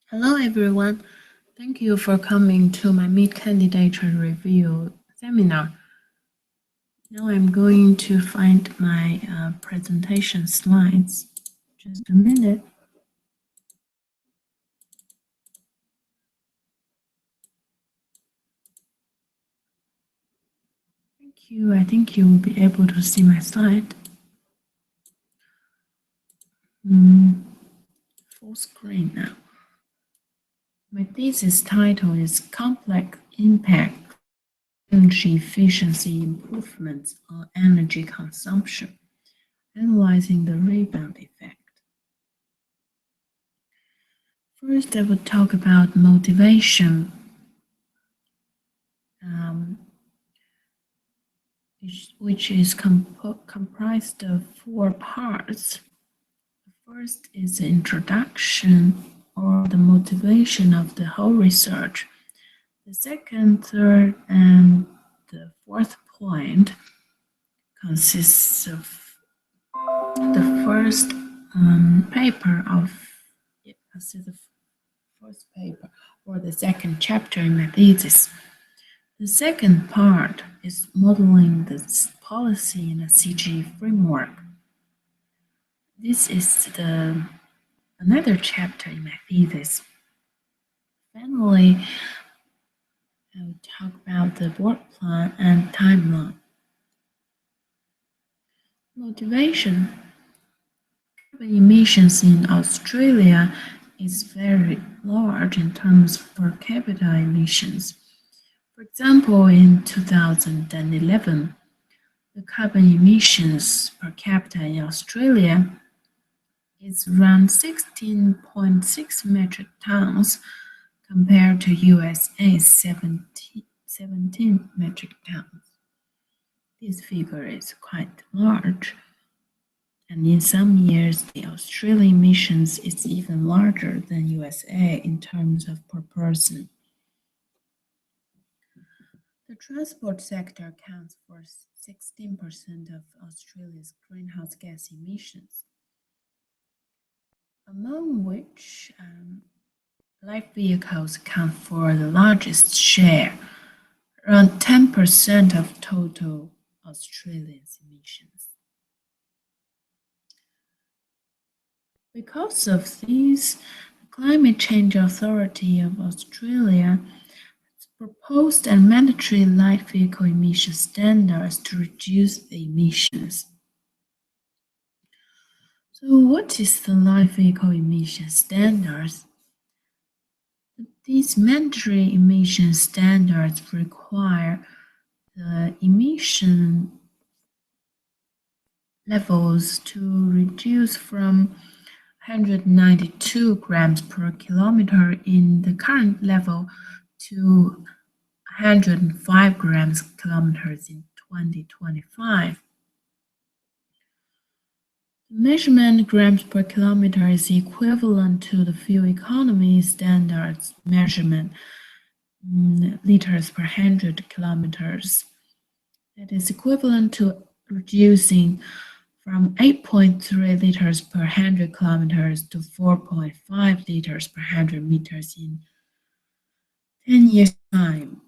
Hello everyone, thank you for coming to my Candidature review seminar. Now I'm going to find my presentation slides. Just a minute. Thank you. I think you will be able to see my slide. Full screen now. My thesis title is Complex Impact Energy Efficiency Improvements on Energy Consumption, Analyzing the Rebound Effect. First, I will talk about motivation, which is comprised of four parts. The first is the introduction or the motivation of the whole research. The second, third, and the fourth point consists of the first paper the first paper or the second chapter in my thesis. The second part is modeling this policy in a CG framework. This is another chapter in my thesis. Finally, I will talk about the work plan and timeline. Motivation. Carbon emissions in Australia is very large in terms of per capita emissions. For example, in 2011, the carbon emissions per capita in Australia is around 16.6 metric tons compared to USA's 17 metric tons. This figure is quite large, and in some years the Australian emissions is even larger than USA in terms of per person. The transport sector accounts for 16% of Australia's greenhouse gas emissions, among which light vehicles account for the largest share, around 10% of total Australia's emissions. Because of these, the Climate Change Authority of Australia has proposed a mandatory light vehicle emission standards to reduce the emissions. So what is the light vehicle emission standards? These mandatory emission standards require the emission levels to reduce from 192 grams per kilometer in the current level to 105 grams kilometers in 2025. The measurement grams per kilometer is equivalent to the fuel economy standards measurement liters per 100 kilometers. That is equivalent to reducing from 8.3 liters per 100 kilometers to 4.5 liters per 100 meters in 10 years' time.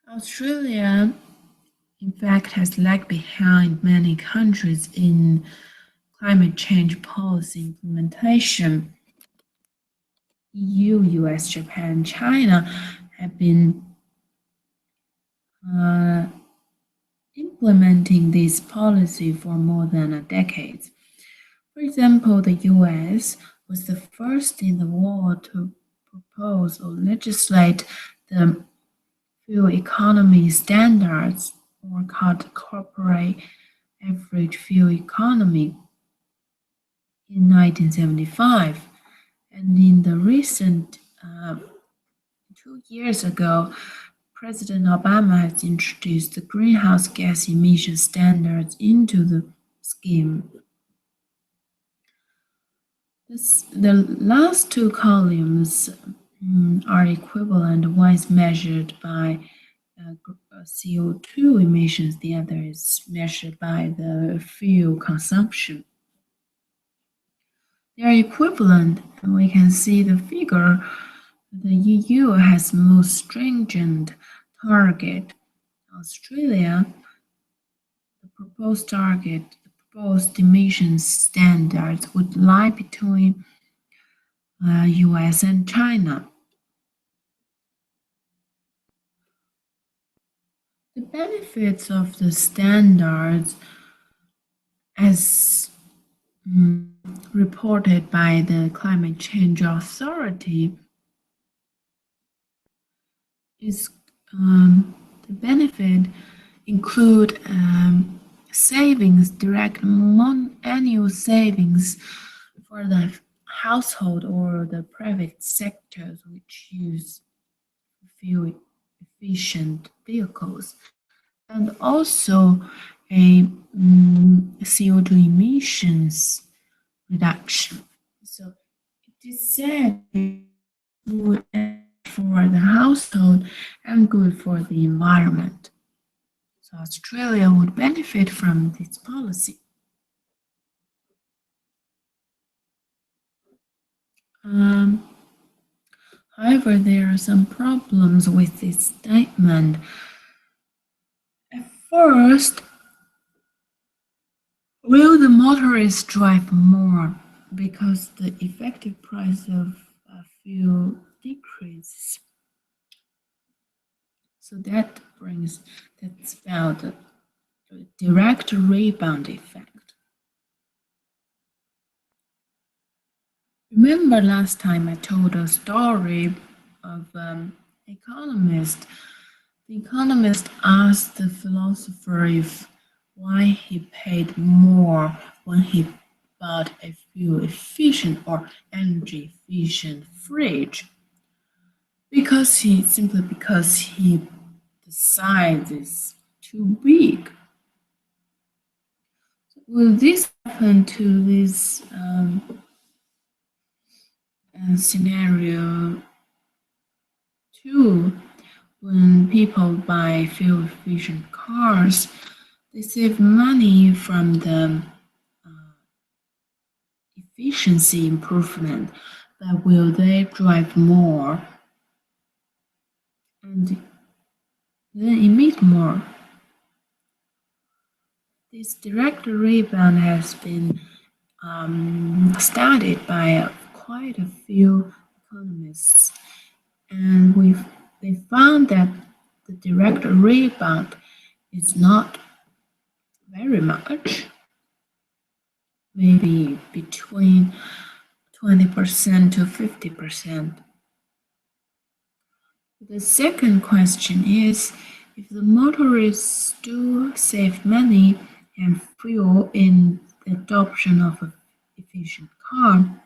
Australia, in fact, has lagged behind many countries in climate change policy implementation. EU, US, Japan, China have been implementing this policy for more than a decade. For example, the US was the first in the world to propose or legislate the fuel economy standards, or called corporate average fuel economy, in 1975. And in the recent 2 years ago, President Obama has introduced the greenhouse gas emission standards into the scheme. The last two columns are equivalent. One is measured by CO2 emissions, the other is measured by the fuel consumption. They are equivalent, and we can see the figure. The EU has most stringent target. Australia, the proposed emission standards would lie between US and China. The benefits of the standards, as reported by the Climate Change Authority, is the benefit include savings, direct annual savings for the household or the private sectors which use fuel efficient vehicles, and also a CO2 emissions reduction. So it is said good for the household and good for the environment. So Australia would benefit from this policy. However, there are some problems with this statement. At first, will the motorists drive more because the effective price of fuel decreases? So that's about a direct rebound effect. Remember last time I told a story of economist. The economist asked the philosopher if why he paid more when he bought a fuel efficient or energy efficient fridge. Because the size is too big. Will this happen to this scenario too? When people buy fuel efficient cars, they save money from the efficiency improvement, but will they drive more and then emit more? This direct rebound has been studied by quite a few economists, and they found that the direct rebound is not very much, maybe between 20% to 50%. The second question is, if the motorists do save money and fuel in the adoption of an efficient car,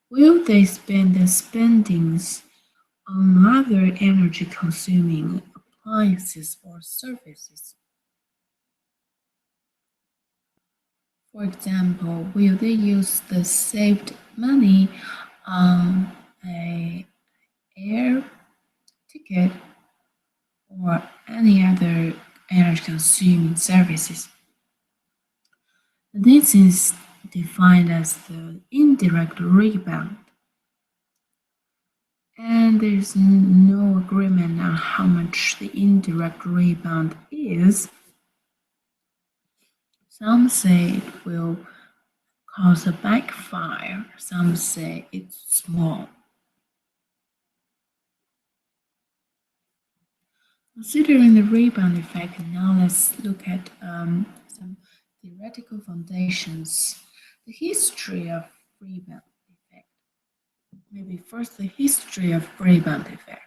will they spend their spendings on other energy-consuming appliances or services? For example, will they use the saved money on an air ticket or any other energy-consuming services? This is defined as the indirect rebound, and there is no agreement on how much the indirect rebound is. Some say it will cause a backfire, some say it's small. Considering the rebound effect, now let's look at some theoretical foundations. The history of rebound effect. Maybe first the history of rebound effect.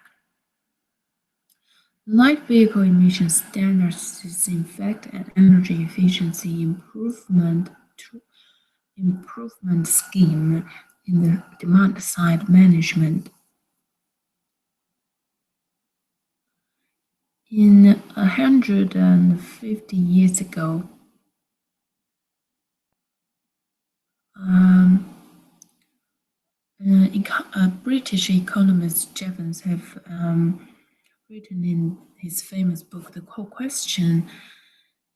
Light vehicle emission standards is in fact an energy efficiency improvement scheme in the demand side management. In 150 years ago, British economist Jevons have written in his famous book, The Core Question,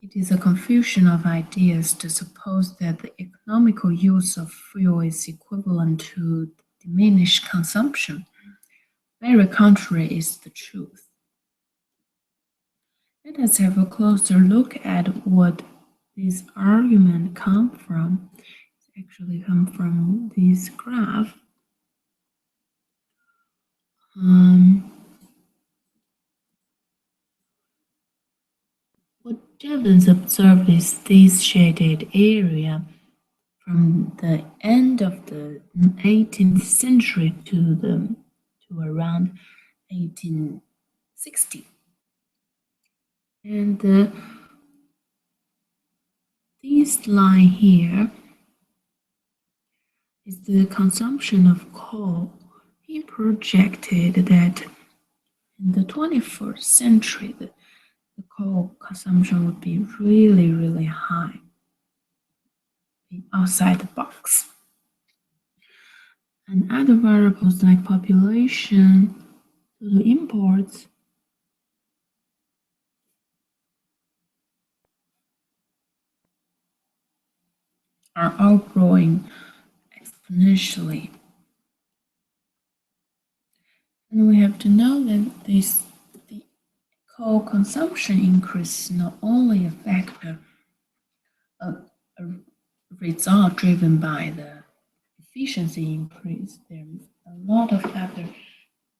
It is a confusion of ideas to suppose that the economical use of fuel is equivalent to diminished consumption. Very contrary is the truth. Let us have a closer look at what this argument comes from. It actually comes from this graph. What Jevons observed is this shaded area from the end of the 18th century to around 1860. And this line here is the consumption of coal. He projected that in the 21st century, the coal consumption would be really, really high outside the box. And other variables like population, total imports, are all growing exponentially. And we have to know that the coal consumption increase is not only a factor, a result driven by the efficiency increase. There are a lot of other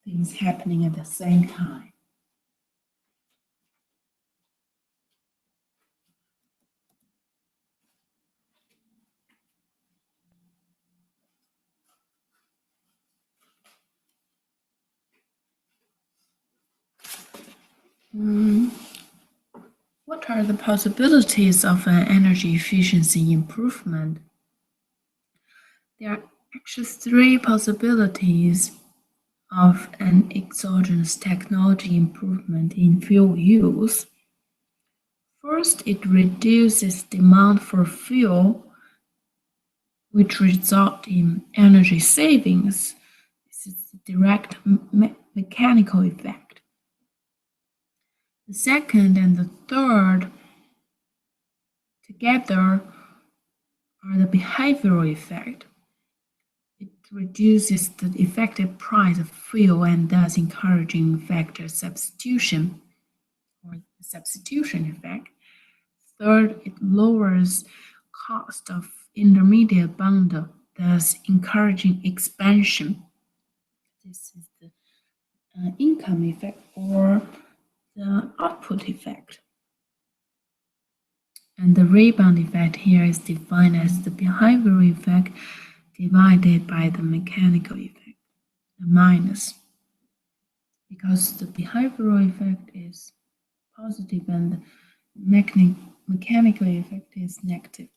things happening at the same time. What are the possibilities of an energy efficiency improvement? There are actually three possibilities of an exogenous technology improvement in fuel use. First, it reduces demand for fuel, which results in energy savings. This is a direct mechanical effect. The second and the third together are the behavioral effect. It reduces the effective price of fuel and thus encouraging factor substitution or the substitution effect. Third, it lowers cost of intermediate bundle, thus encouraging expansion. This is the income effect or the output effect. And the rebound effect here is defined as the behavioral effect divided by the mechanical effect, the minus. Because the behavioral effect is positive and the mechanical effect is negative.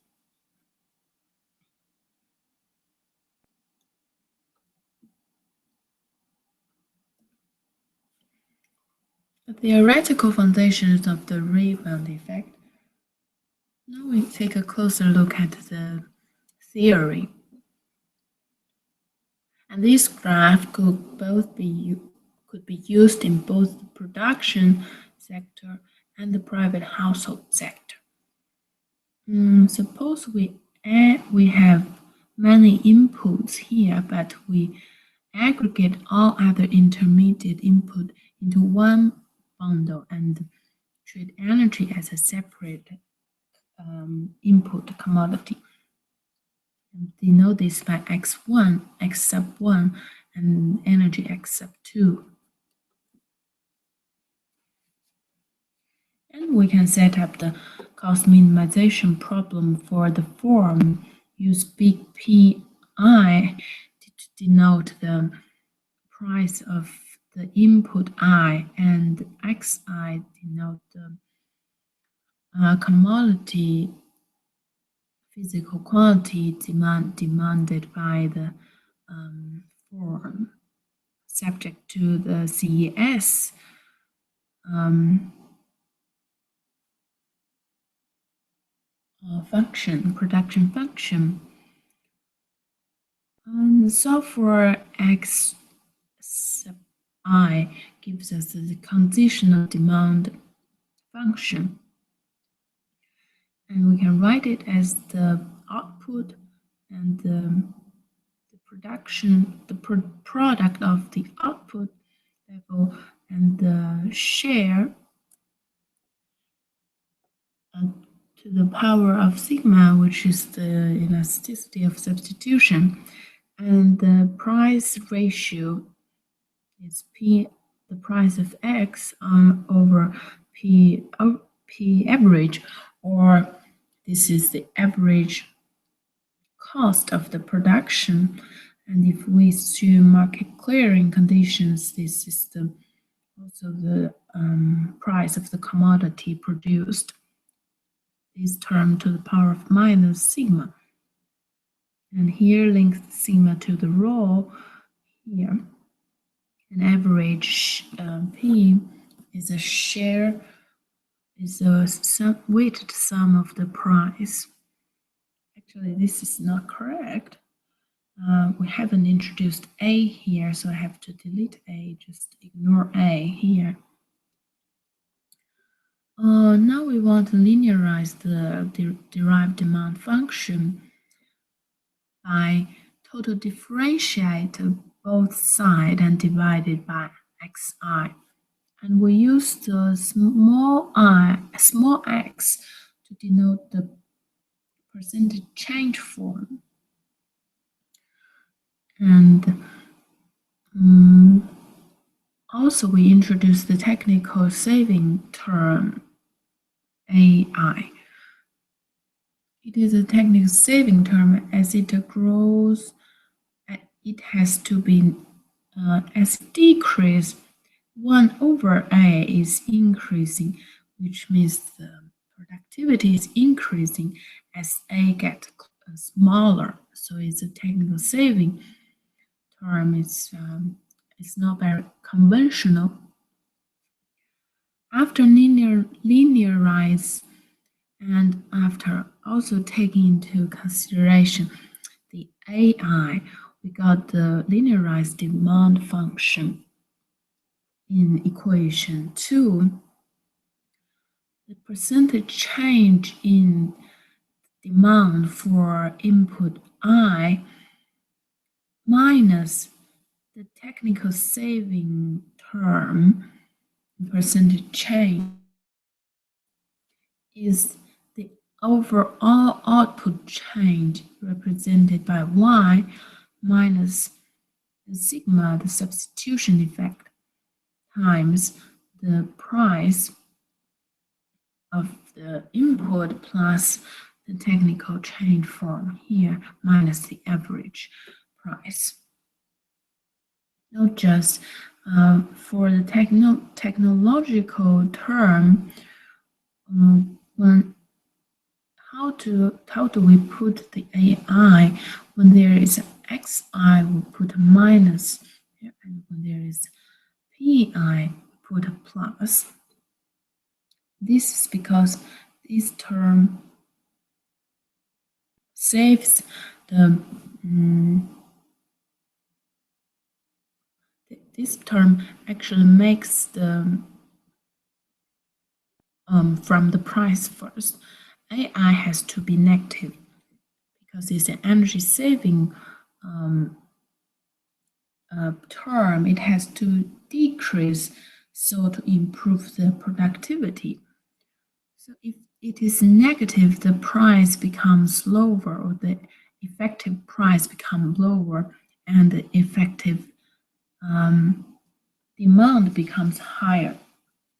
The theoretical foundations of the rebound effect. Now we take a closer look at the theory. And this graph could be used in both the production sector and the private household sector. Suppose we have many inputs here, but we aggregate all other intermediate input into one bundle and treat energy as a separate input commodity. And denote this by x1, x sub 1, and energy x sub 2. And we can set up the cost minimization problem for the form. Use big Pi to denote the price of the input I, and xi denote the commodity physical quantity demanded by the form subject to the CES production function. So for x sub I gives us the conditional demand function. and we can write it as the output and the production, the product of the output level and the share to the power of sigma, which is the elasticity of substitution, and the price ratio is P, the price of X over P average, or this is the average cost of the production. And if we assume market clearing conditions, this is also the price of the commodity produced. This term to the power of minus sigma. And here length sigma to the rho here. An average P is a share, is a weighted sum of the price. Actually, this is not correct. We haven't introduced A here, so I have to delete A, just ignore A here. Now we want to linearize the derived demand function by total differentiate both sides and divided by xi. And we use the small x to denote the percentage change form. And also we introduce the technical saving term AI. It is a technical saving term. As it grows, it has to be, as it decreases, 1 over A is increasing, which means the productivity is increasing as A gets smaller. So it's a technical saving term. It's not very conventional. After linearize and after also taking into consideration the AI, we got the linearized demand function in equation 2. The percentage change in demand for input I minus the technical saving term, percentage change, is the overall output change represented by Y minus sigma, the substitution effect, times the price of the input plus the technical change form here minus the average price. Not just for the technological term, how do we put the AI when there is xi, we put a minus here, and when there is pi, we put a plus. This is because this term saves the this term actually makes the from the price first. AI has to be negative because it's an energy saving term. It has to decrease so to improve the productivity. So if it is negative, the price becomes lower, or the effective price becomes lower, and the effective demand becomes higher.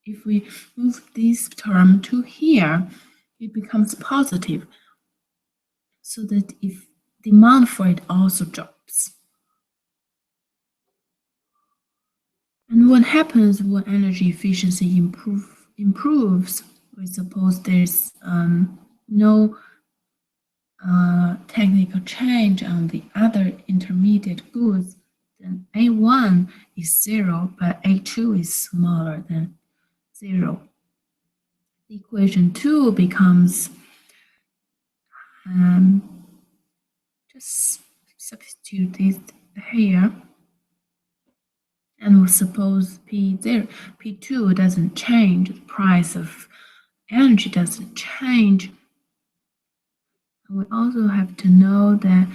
If we move this term to here, it becomes positive, so that if demand for it also drops. And what happens when energy efficiency improves? We suppose there's no technical change on the other intermediate goods, then A1 is 0, but A2 is smaller than 0. Equation 2 becomes just substitute this here, and we'll suppose P2 doesn't change, the price of energy doesn't change, We also have to know that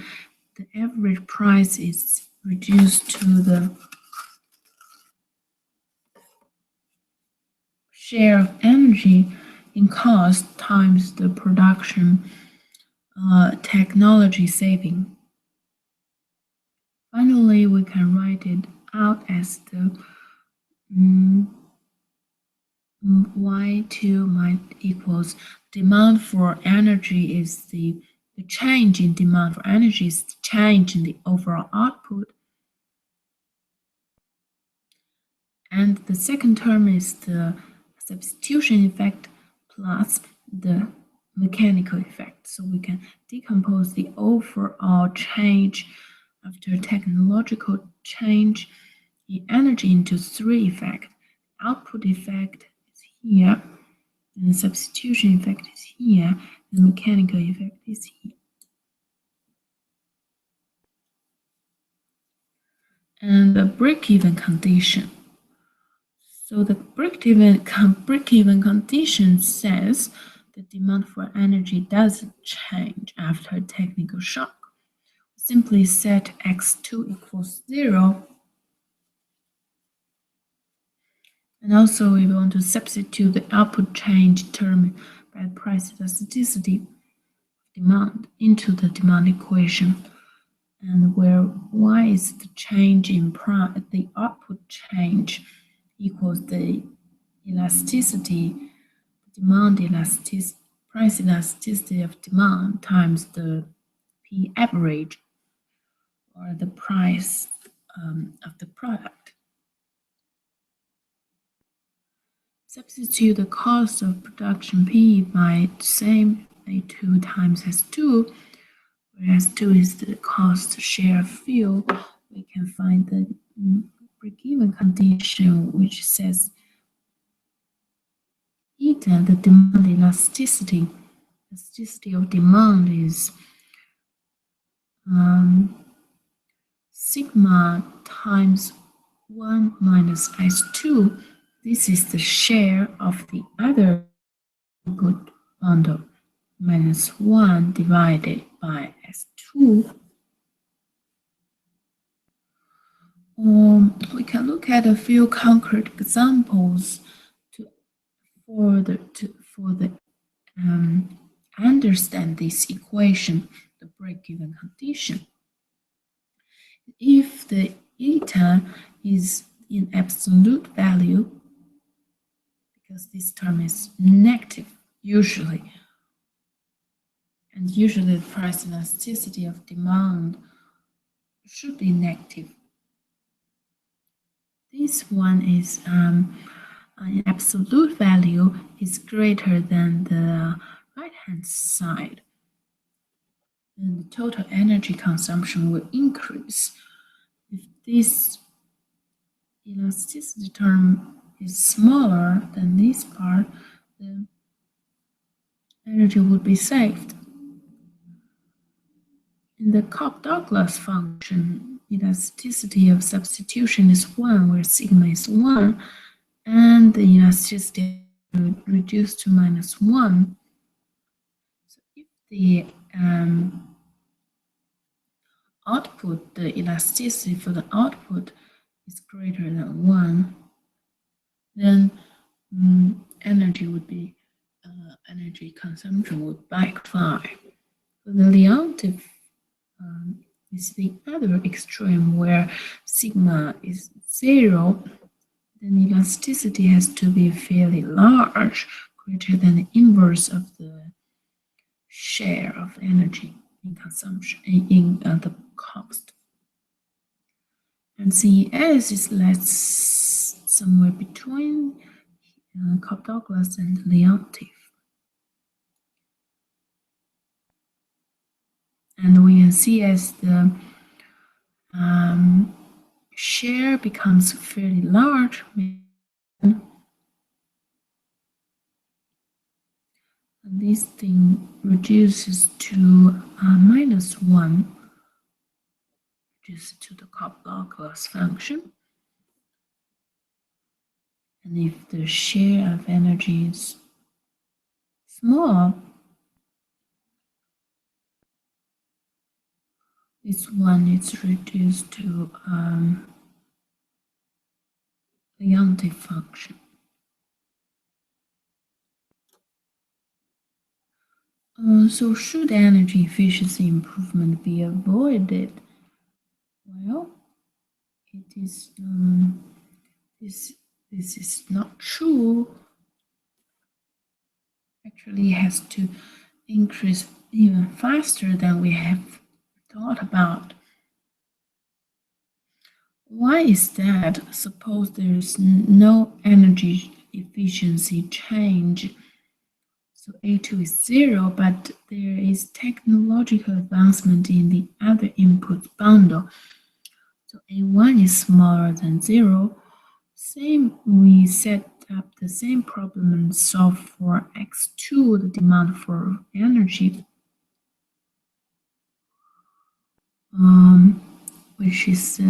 the average price is reduced to the share of energy in cost times the production technology saving. Finally, we can write it out as the Y2 might equals demand for energy is the change in demand for energy is the change in the overall output. And the second term is the substitution effect plus the mechanical effect. So we can decompose the overall change after technological change in energy into three effects. Output effect is here, and the substitution effect is here, and the mechanical effect is here. And the break-even condition. So the break-even condition says the demand for energy doesn't change after a technical shock. Simply set x2 equals 0. And also we want to substitute the output change determined by the price elasticity demand into the demand equation. And where y is the change in price, the output change equals the elasticity, demand elasticity, price elasticity of demand times the P average, or the price of the product. Substitute the cost of production P by the same A2 times S2, where S2 is the cost share of fuel. We can find the break-even condition, which says eta, the demand elasticity of demand is sigma times 1 minus S2. This is the share of the other good bundle minus 1 divided by S2. We can look at a few concrete examples for understand this equation, the break-even condition. If the eta is in absolute value, because this term is negative usually, and usually the price elasticity of demand should be negative. This one is an absolute value is greater than the right-hand side, then the total energy consumption will increase. If this elasticity term is smaller than this part, then energy would be saved. In the Cobb-Douglas function, elasticity of substitution is 1, where sigma is 1, and the elasticity would reduce to minus 1. So if the output, the elasticity for the output is greater than 1, then energy consumption would backfire. For the Leontief is the other extreme, where sigma is 0, then elasticity has to be fairly large, greater than the inverse of the share of energy in consumption in the cost. And CES is less somewhere between Cobb-Douglas and Leontief. And we can see as the share becomes fairly large, and this thing reduces to minus 1, reduces to the Cobb-Douglas function. And if the share of energy is small, This one is reduced to Leontief function. So should energy efficiency improvement be avoided? Well, it is this is not true. Actually, it has to increase even faster than we have thought about. Why is that? Suppose there is no energy efficiency change. So A2 is 0, but there is technological advancement in the other input bundle. So A1 is smaller than 0. We set up the same problem and solve for X2, the demand for energy, which is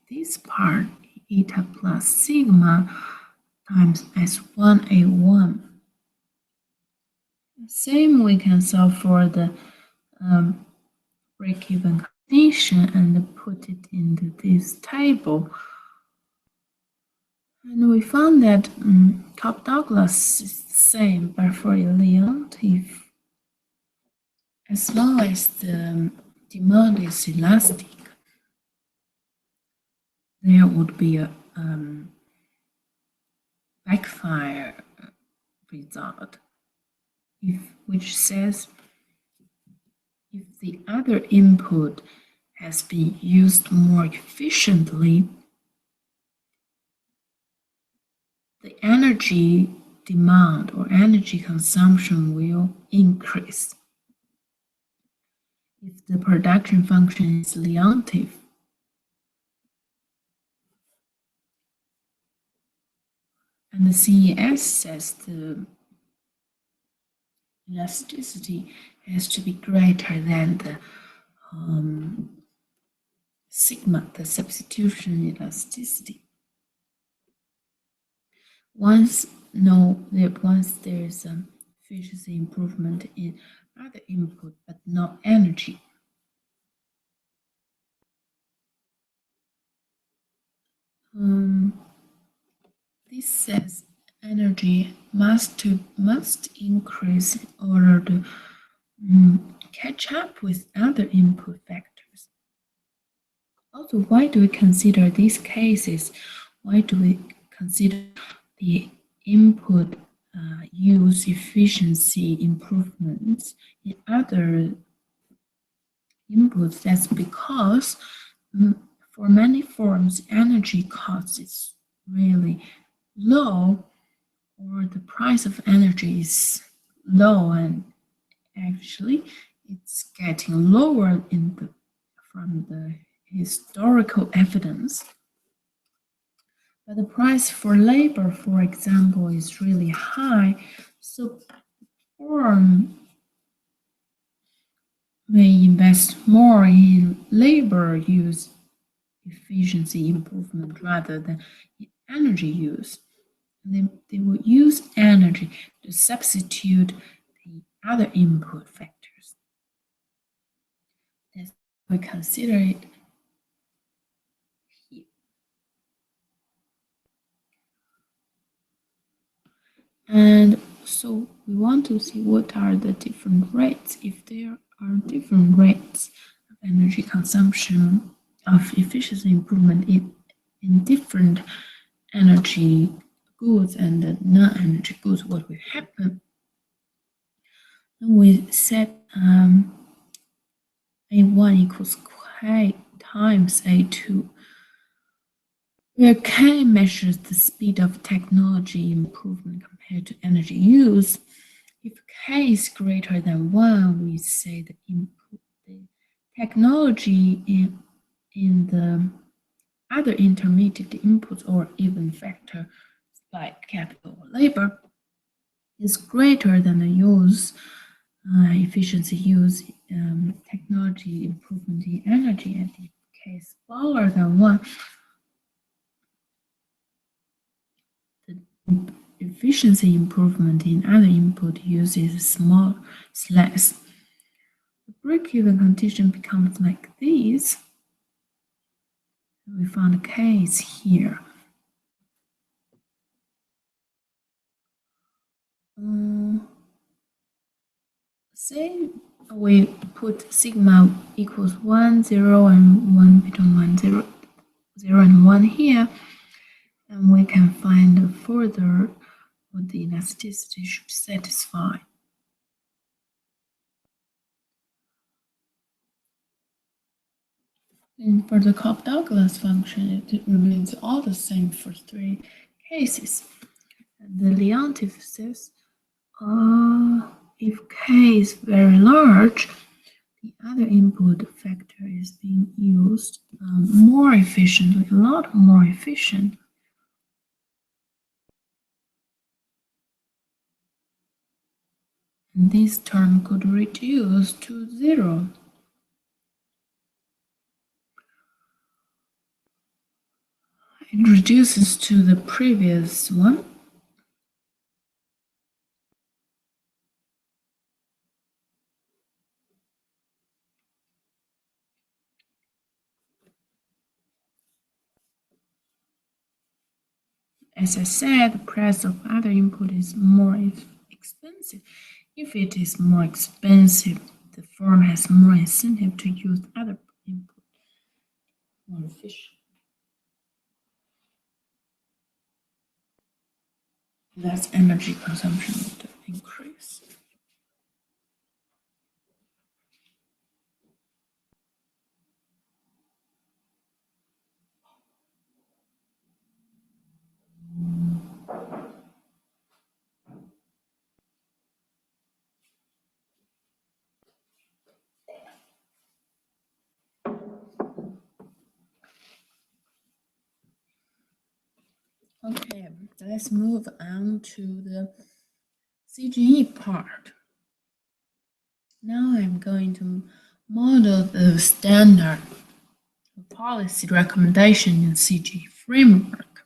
this part, eta plus sigma times S1A1. Same we can solve for the break-even condition and put it into this table. And we found that Cobb-Douglas is the same, but for Leontief, as long as the demand is elastic, there would be a backfire result, which says if the other input has been used more efficiently, the energy demand or energy consumption will increase. If the production function is Leontief, and the CES says the elasticity has to be greater than the sigma, the substitution elasticity. Once there is an efficiency improvement in other input but not energy, this says energy must increase in order to catch up with other input factors. Also, why do we consider these cases? Why do we consider the input use efficiency improvements in other inputs? That's because for many forms, energy cost is really low, or the price of energy is low, and actually it's getting lower from the historical evidence. But the price for labor, for example, is really high, so firm may invest more in labor use efficiency improvement rather than in energy use. They will use energy to substitute the other input factors. That's why we consider it here. And so we want to see what are the different rates. If there are different rates of energy consumption, of efficiency improvement in different energy goods and non-energy goods, what will happen? Then we set A1 equals K times A2, where K measures the speed of technology improvement compared to energy use. If K is greater than 1, we say the technology in the other intermediate inputs or even factor like capital or labor is greater than the use efficiency use technology improvement in energy, and if K is smaller than 1, the efficiency improvement in other input use is less. The break-even condition becomes like this. We found a case here. Say we put sigma equals 1, 0, and 1 between 1, 0, 0 and 1 here, and we can find further what the elasticity should satisfy. And for the Cobb-Douglas function, it remains all the same for 3 cases. And the Leontief says, if k is very large, the other input factor is being used more efficiently, a lot more efficient. And this term could reduce to 0. It reduces to the previous one. As I said, the price of other input is more expensive. If it is more expensive, the firm has more incentive to use other input more efficient. Thus, energy consumption would increase. Okay, let's move on to the CGE part. Now I'm going to model the standard policy recommendation in CGE framework.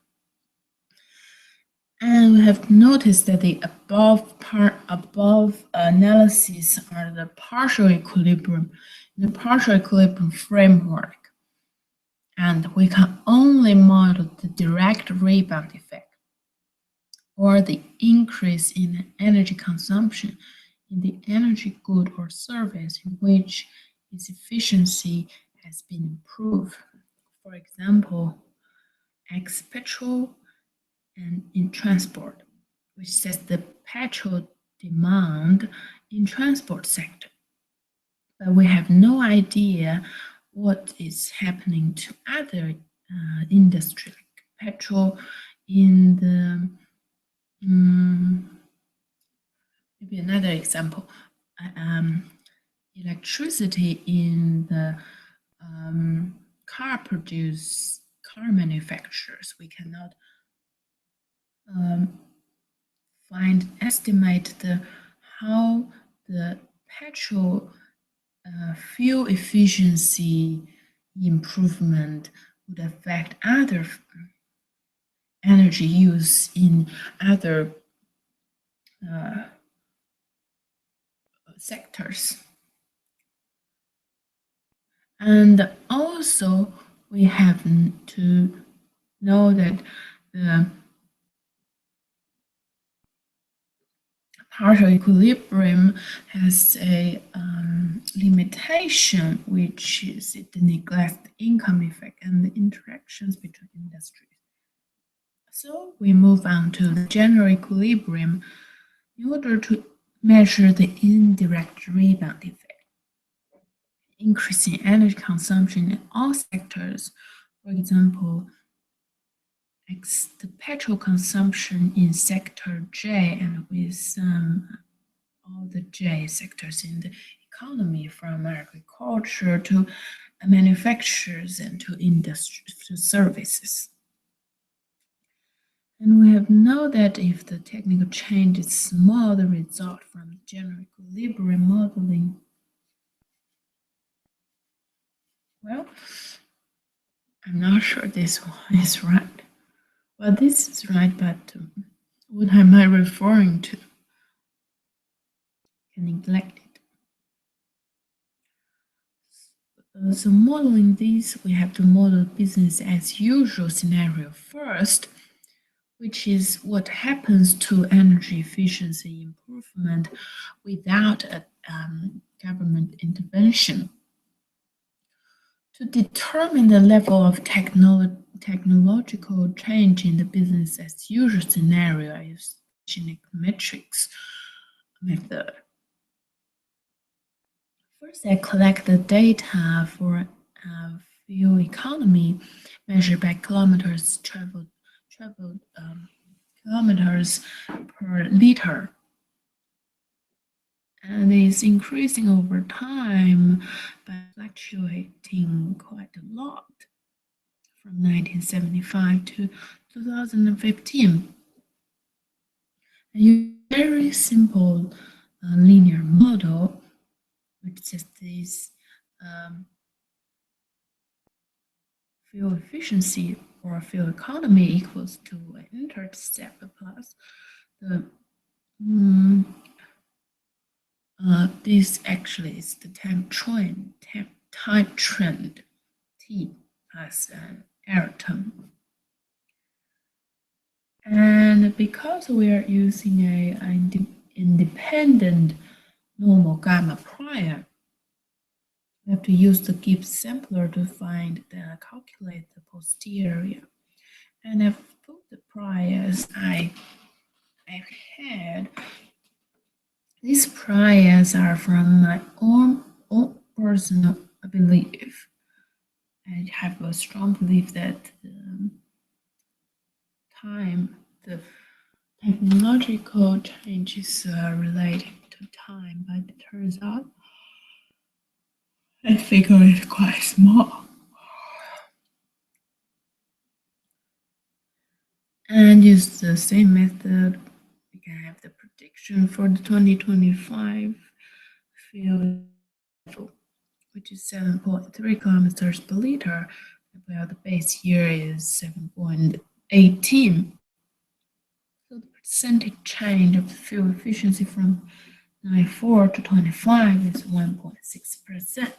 And we have noticed that the above analyses are the partial equilibrium in the partial equilibrium framework. And we can only model the direct rebound effect or the increase in energy consumption in the energy good or service in which its efficiency has been improved. For example, X petrol and in transport, which says the petrol demand in transport sector. But we have no idea what is happening to other industry, like petrol in the, maybe another example, electricity in the car manufacturers. We cannot estimate how the petrol fuel efficiency improvement would affect other energy use in other sectors. And also, we have to know that the partial equilibrium has a limitation, which is it neglects the income effect and the interactions between industries. So we move on to the general equilibrium in order to measure the indirect rebound effect. Increasing energy consumption in all sectors, for example, the petrol consumption in sector J and with all the J sectors in the economy, from agriculture to manufacturers and to industry to services. And we have known that if the technical change is small, the result from general equilibrium modeling. Well, I'm not sure this one is right. Well, this is right, but what am I referring to? I neglect it. So modeling this, we have to model business as usual scenario first, which is what happens to energy efficiency improvement without a government intervention. To determine the level of technological change in the business as usual scenario, I use Gini metrics method. First, I collect the data for fuel economy measured by kilometers traveled kilometers per liter, and is increasing over time by fluctuating quite a lot from 1975 to 2015. I use a very simple linear model, which is this fuel efficiency or fuel economy equals to an intercept plus the this actually is the time trend t plus an error term. And because we are using an independent normal gamma prior, we have to use the Gibbs sampler to calculate the posterior. And I've put the priors I've had. These priors are from my own personal belief. I have a strong belief that the technological changes are related to time, but it turns out I figure it's quite small. And use the same method. We can have the prediction for the 2025 fuel level, which is 7.3 kilometers per liter, where the base year is 7.18. So the percentage change of the fuel efficiency from 94 to 25 is 1.6%.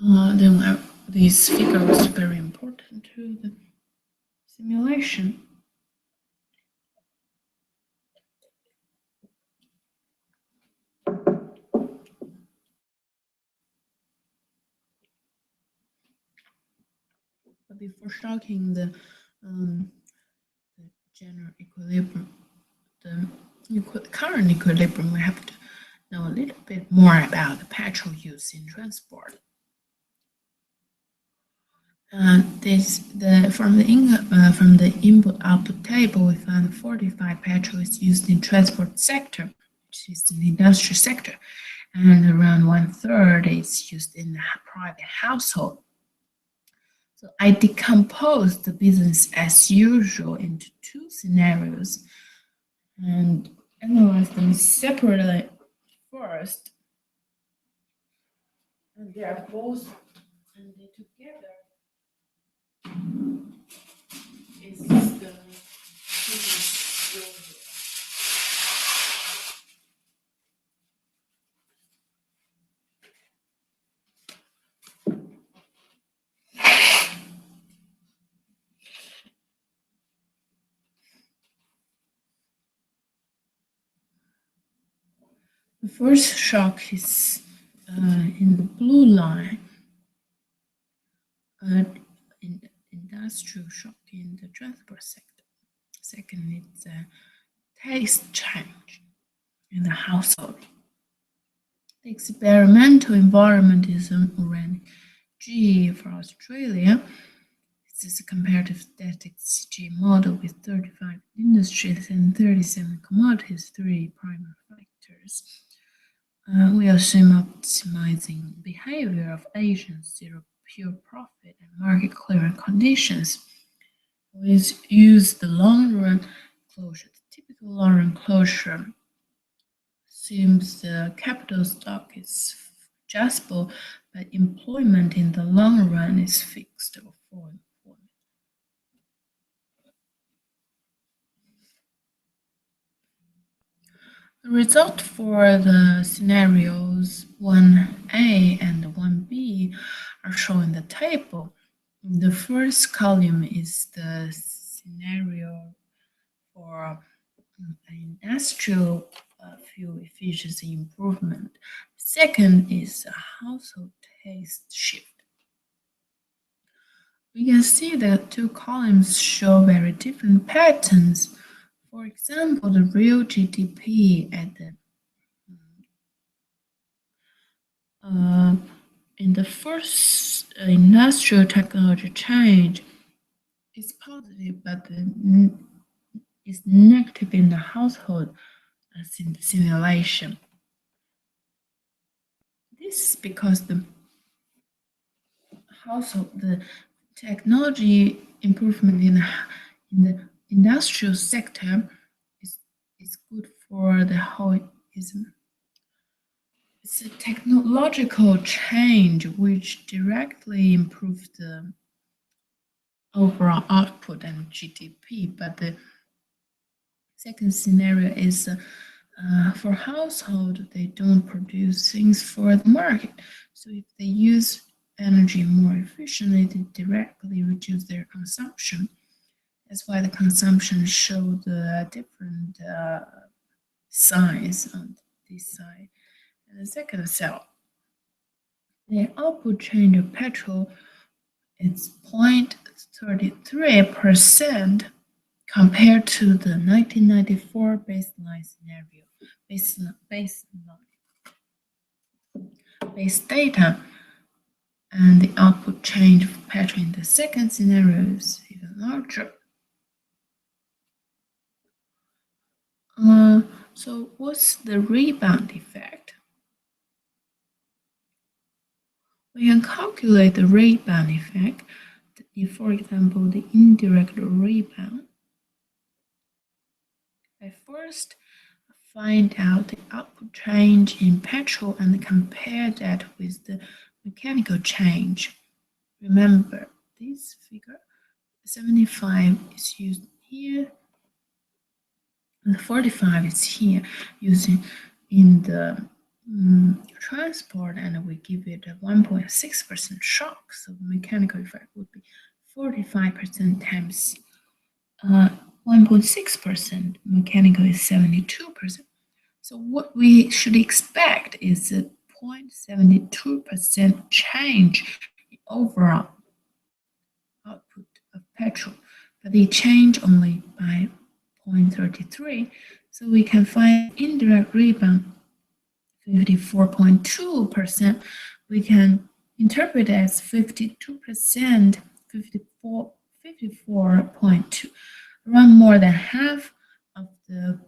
Then this figure was very important to the simulation. But before starting the general equilibrium, the current equilibrium, we have to know a little bit more about the petrol use in transport. From the input-output table, we found 45 petrol is used in transport sector, which is the industrial sector, and around 1/3 is used in the private household. So I decomposed the business as usual into two scenarios and analyzed them separately first. And they are both and they together is the business usual. The first shock is in the blue line, industrial shock in the transport sector. Second, it's a taste change in the household. The experimental environment is around G for Australia. This is a comparative statistics G model with 35 industries and 37 commodities, 3 primary factors. We assume optimizing behavior of agents, zero pure profit, and market clearing conditions. We use the long run closure. The typical long run closure assumes the capital stock is adjustable, but employment in the long run is fixed or full employment. The result for the scenarios 1A and 1B are shown in the table. The first column is the scenario for industrial fuel efficiency improvement. Second is a household taste shift. We can see that two columns show very different patterns. For example, the real GDP at the in the first industrial technology change is positive, but is negative in the household simulation. This is because the technology improvement in the industrial sector is good for the whole. It's a technological change which directly improves the overall output and GDP. But the second scenario is for household, they don't produce things for the market. So if they use energy more efficiently, they directly reduce their consumption. That's why the consumption show the different size on this side. And the second cell, the output change of petrol is 0.33% compared to the 1994 baseline scenario. Base data, and the output change of petrol in the second scenario is even larger. So what's the rebound effect? We can calculate the rebound effect. If, for example, the indirect rebound, I first find out the output change in petrol and compare that with the mechanical change. Remember, this figure 75 is used here, and 45 is here, using in the transport, and we give it a 1.6% shock. So the mechanical effect would be 45% times 1.6%. Mechanical is 72%. So what we should expect is a 0.72% change in overall output of petrol, but they change only by 0.33. So we can find indirect rebound 54.2%. We can interpret it as 52%, 54.2, around more than half of the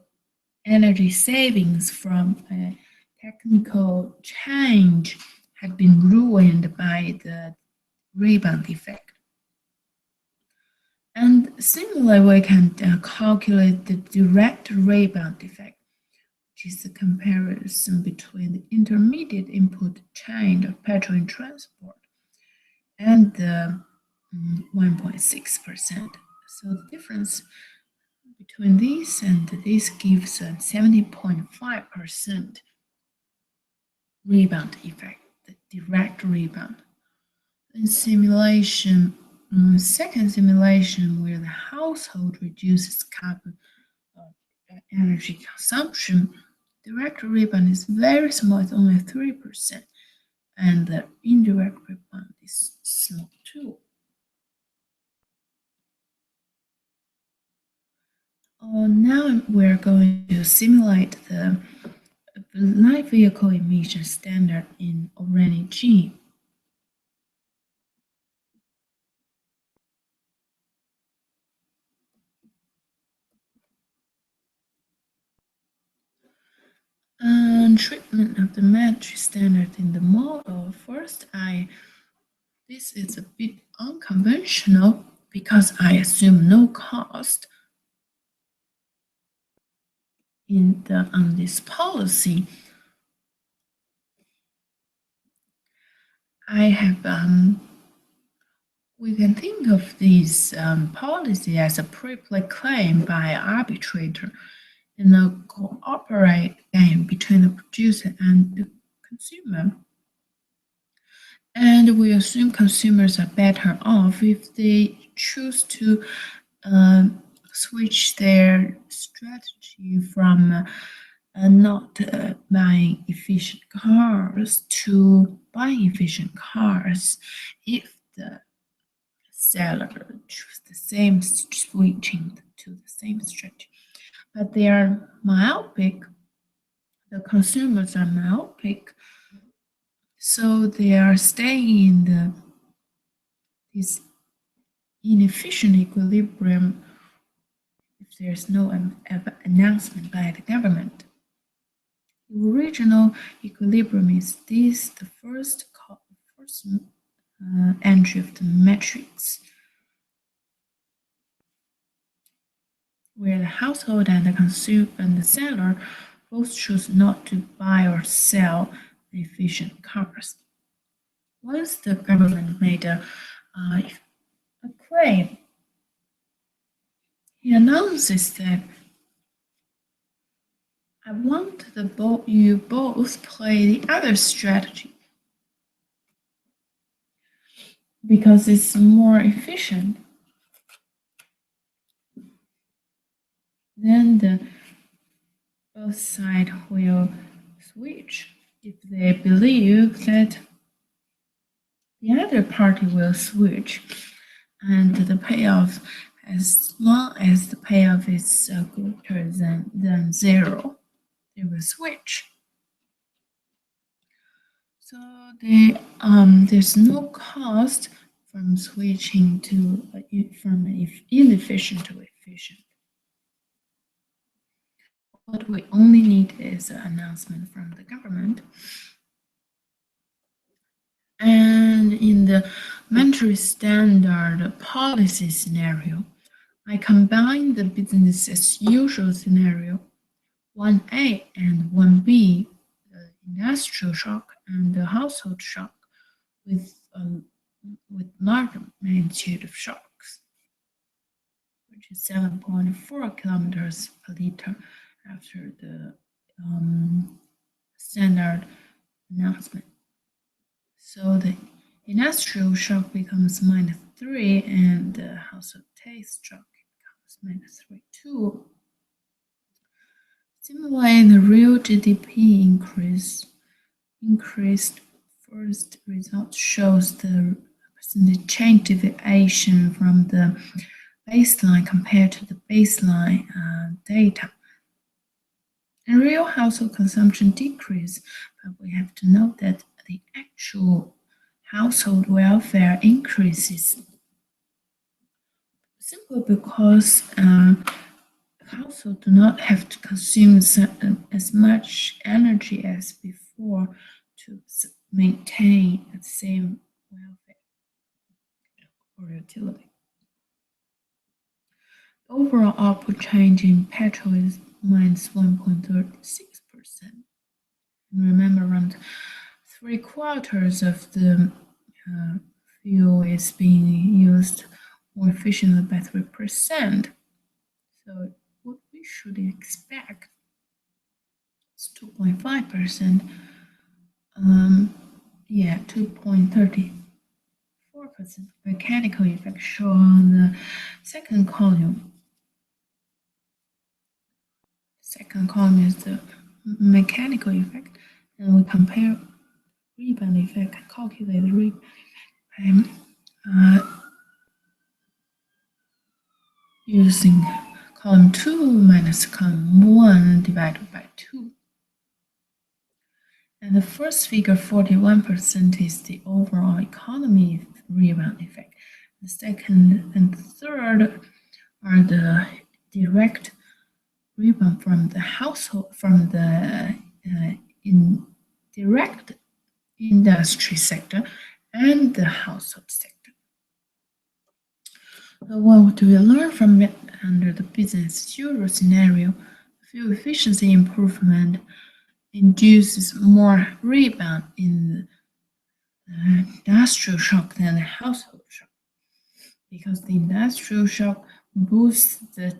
energy savings from a technical change had been ruined by the rebound effect. And similarly, we can calculate the direct rebound effect, which is the comparison between the intermediate input change of petrol in transport and the 1.6%. So the difference between this and this gives a 70.5% rebound effect, the direct rebound. In simulation, second simulation where the household reduces carbon energy consumption, direct rebound is very small, it's only 3%, and the indirect rebound is small too. Now we're going to simulate the light vehicle emission standard in Orani G. Treatment of the metric standard in the model. First, this is a bit unconventional because I assume no cost on this policy. I have we can think of this policy as a preplay claim by arbitrator. in a cooperate game between the producer and the consumer. And we assume consumers are better off if they choose to switch their strategy from not buying efficient cars to buying efficient cars if the seller choose the same switching to the same strategy. But they are myopic, the consumers are myopic, so they are staying in this inefficient equilibrium if there's no announcement by the government. The original equilibrium is this, the first entry of the matrix, where the household and the consumer and the seller both choose not to buy or sell efficient cars. Once the government made a claim, he announces that I want you both play the other strategy because it's more efficient. Then both sides will switch if they believe that the other party will switch, and the payoff, as long as the payoff is greater than zero, they will switch. So there's no cost from switching to from inefficient to efficient. What we only need is an announcement from the government. And in the monetary standard policy scenario, I combine the business as usual scenario, 1A and 1B, the industrial shock and the household shock, with large magnitude of shocks, which is 7.4 kilometers per liter after the standard announcement. So the industrial shock becomes -3 and the household taste shock becomes -3 too. Similarly, the real GDP increased. First result shows the percentage change deviation from the baseline compared to the baseline data. And real household consumption decreased, but we have to note that the actual household welfare increases simply because households do not have to consume as much energy as before to maintain the same welfare or utility. The overall output change in petrol is -1.36%. And remember, around 3/4 of the fuel is being used more efficiently by 3%. So what we should expect is 2.5%. 2.34% mechanical effect shown on the second column. The second column is the mechanical effect, and we compare rebound effect, calculate the rebound effect using column 2 minus column 1 divided by 2. And the first figure, 41%, is the overall economy rebound effect. The second and third are the direct rebound from the household, from the indirect industry sector and the household sector. So what do we learn from it under the business as usual scenario? Fuel efficiency improvement induces more rebound in the industrial shock than the household shock, because the industrial shock boosts the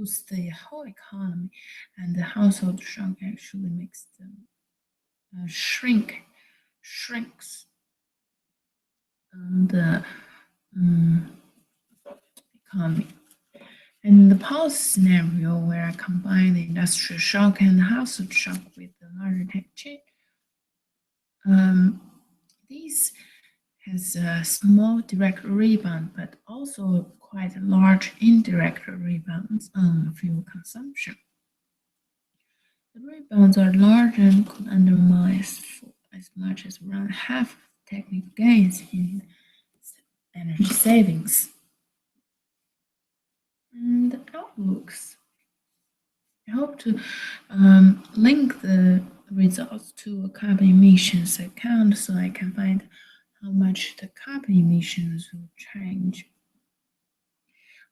boosts the whole economy, and the household shock actually makes them shrinks the economy. In the policy scenario where I combine the industrial shock and the household shock with the larger tech chain, this has a small direct rebound, but also quite large indirect rebounds on fuel consumption. The rebounds are large and could undermine as much as around half of technical gains in energy savings. And the outlooks. I hope to link the results to a carbon emissions account so I can find how much the carbon emissions will change.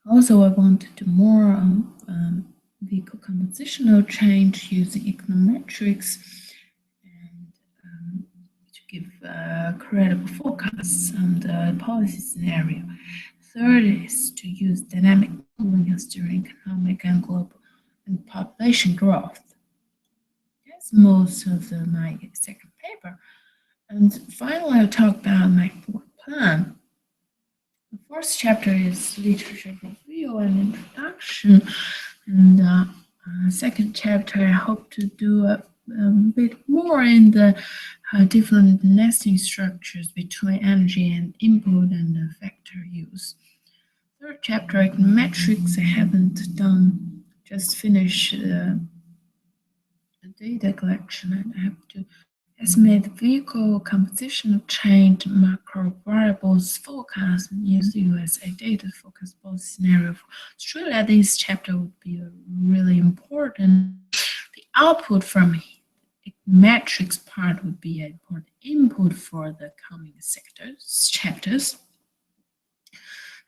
Also, I want to do more on vehicle compositional change using econometrics and to give credible forecasts on the policy scenario. Third is to use dynamic modeling during economic and global and population growth. That's most of my second paper. And finally, I'll talk about my fourth plan. The first chapter is literature review and introduction, and second chapter I hope to do a bit more in the different nesting structures between energy and input and factor use. Third chapter econometrics I haven't done, just finished the data collection, and I have to estimate the vehicle compositional change macro variables forecast and use USA data to focus both scenarios. For Australia, this chapter would be really important. The output from metrics part would be an important input for the coming chapters.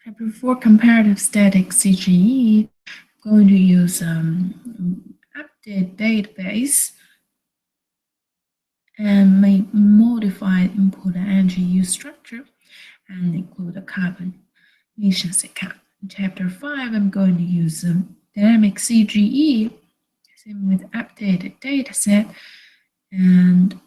Chapter 4, comparative static CGE. I'm going to use update database and may modify input and energy use structure and include a carbon emissions account. In chapter 5, I'm going to use dynamic CGE, same with updated dataset, and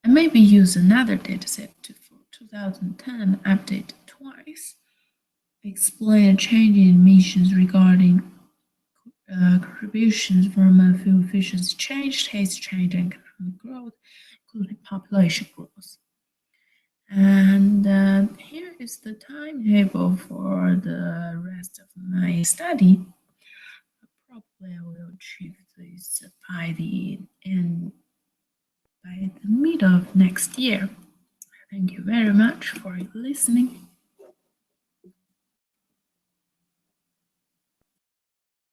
I maybe use another dataset for 2010, updated twice, explain a change in emissions regarding contributions from fuel efficiency change, taste change, and economic growth, including population growth. And here is the timetable for the rest of my study. Probably I will achieve this by the middle of next year. Thank you very much for listening.